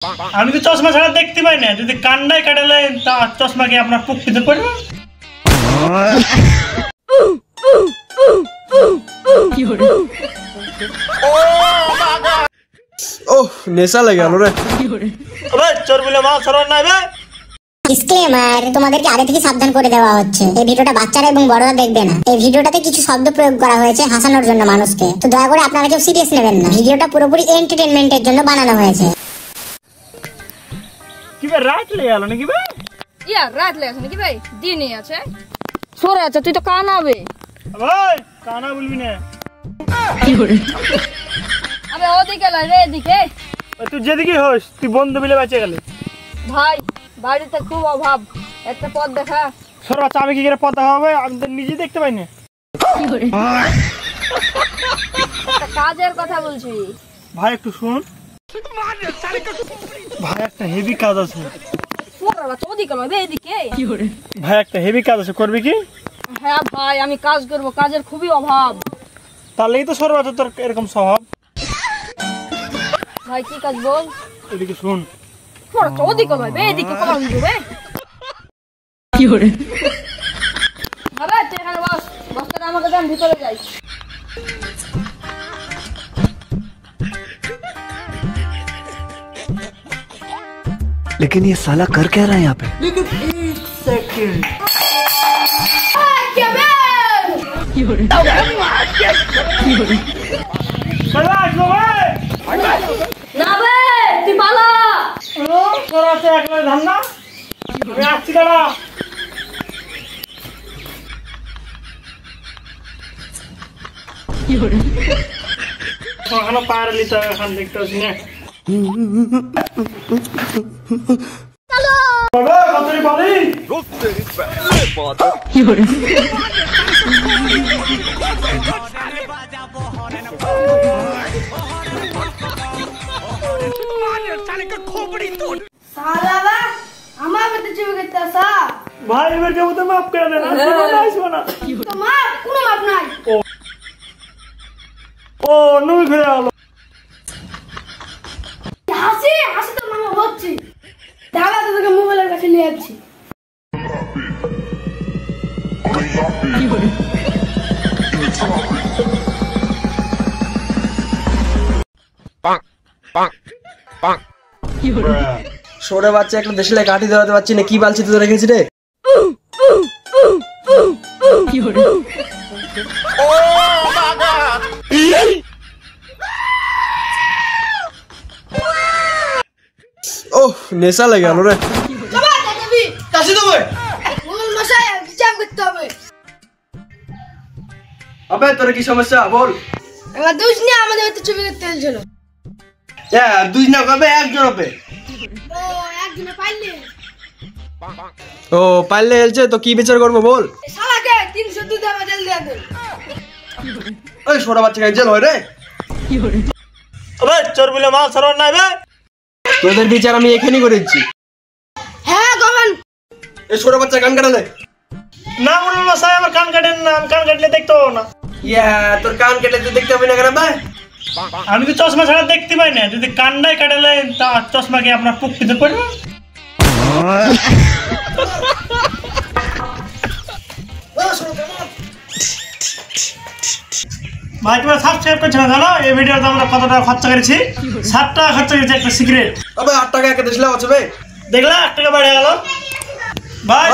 আমি তো চশমা ছাড়া দেখতে পাই না, যদি কান্ডায় কাটালে তা চশমা কি আপনার পুকুরিতে পড়বে? ওহ নেশা লেগে গেল রে। চোর বলে মাল ছাড়ার নাই বে। ডিসক্লেমার, তোমাদেরকে আগে থেকে সাবধান করে দেওয়া হচ্ছে, এই ভিডিওটা বাচ্চারা এবং বড়রা দেখবে না। এই ভিডিওটাতে কিছু শব্দ প্রয়োগ করা হয়েছে হাসানোর জন্য মানুষকে, তো দয়া করে আপনারা কেউ সিরিয়াস নেবেন না। ভিডিওটা পুরোপুরি এন্টারটেইনমেন্টের জন্য বানানো হয়েছে। কি বে রাত লেগে গেল নাকি বে? ইয়া রাত লেগে আছে নাকি ভাই? দিনই আছে। সরে আছে, তুই তো কানাবে। ভাই কানা বলবি না। আবে ওদিকে লয় রে, এদিকে। তুই যেদিকে হোস তুই বন্ধু মিলে বেঁচে গেলে। ভাই বাড়িতে খুব অভাব, একটা পথ দেখা। সর বাচ্চা, আমি কি করে পথ হবে? আমি তো নিজে দেখতে পাই না। একটা কাজের কথা বলছি ভাই একটু শুন ভাই, একটা হেভি কাজ আছে। ওদিকে লয় রে, এদিকে। ভাই একটা হেভি কাজ আছে, করবি কি? হ্যাঁ ভাই আমি কাজ করব, কাজের খুবই অভাব। তাহলেই তো সর বাচ্চা তোর এরকম স্বভাব। ভাই কি কাজ বল? এদিকে শুন। ওদিকে লয় রে, এদিকে কমান দিবে। আরে তুই এখানে বস, বসতে আমাকে দেন, ভিতরে যাই। लेकिन ये साला कर क्या रहा है यहाँ पे? না বে তুই পালা। আমি আসছি দাঁড়া। পায়ের লিতে এখন দেখতে পাচ্ছি না। ভাই এবার কেউ তো মাফ করে দেন, আসবো না। ও নুই ঘুরে গেল। মোবাইলের কাছে নিয়ে যাচ্ছি। সরে বাচ্চা একটা দেশলে কাঠি ধরাতে পারছি না, কি বালছি তো রেখেছি রে। ওহ নেশা লেগে গেল রে। আবে তোর কি সমস্যা বল? আমাদের ছবি করতে হয়েছিল। দুই না কবে একজন হবে। ও পারলে হেলছে তো কি বিচার করবো বল? ওই সরে বাচ্চা জেল হয় রে। চোর বলে মাল ছাড়ার নাই বে। তোদের বিচার আমি এখানেই করে দিচ্ছি। হ্যাঁ কখন এই সরে বাচ্চা কান কাটালে না মনে মশাই, আমার কান কাটেন না, আমি কান কাটলে দেখতে পাবো না। তোর কান কেটে তুই দেখতে হবে না কেন ভাই? আমি তো চশমা ছাড়া দেখতে পাই না, যদি কান্ডায় কাটালে তা চশমা কি আপনার পুকুরিতে পড়বে? ভাই তোমরা সাবস্ক্রাইব করছো না জানো? এই ভিডিওতে আমরা কত টাকা খরচা করেছি? 7 টাকা খরচা করেছি একটা সিগারেট। আবে 8 টাকা একটা দিছলা আছে ভাই। দেখলা 1 টাকা বেড়ে গেল ভাই।